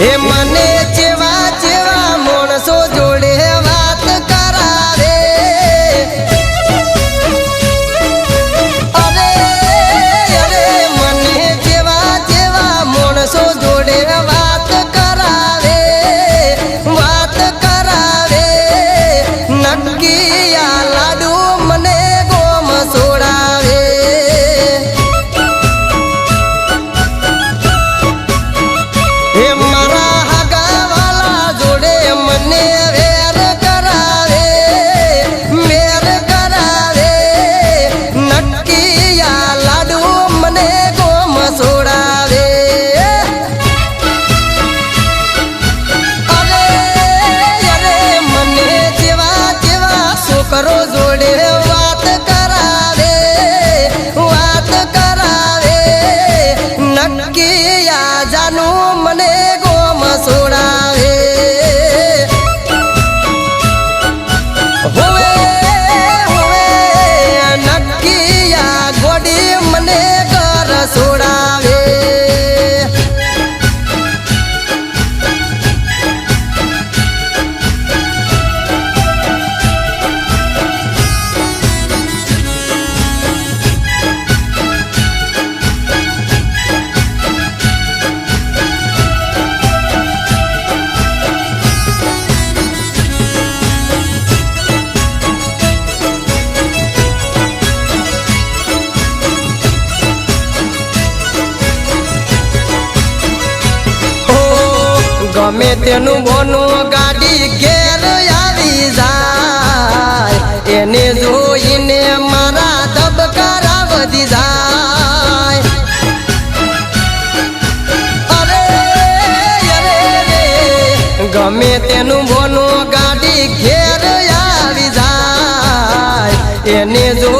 એ મને જેવા જેવા માણસો જોડે વાત કરાવે, અરે અરે મને જેવા જેવા માણસો જોડે વાત કરાવે, નક્કી આ લાડુ મને ગોમ સોડાવે. કરો જોડે વાત કરાવે, નક્કી આ જાનું મને ગોમ સોડાવે. હોવે હોવે નક્કી આ ગોડી મને ઘર સોડાવે. ગમે તેનું બોનું ગાડી ઘેર આવી જાય, એને જોઈને મારા ધબકારા વધી જાય. અરે અરે ગમે તેનું બોનું ગાડી ઘેર આવી જાય, એને જો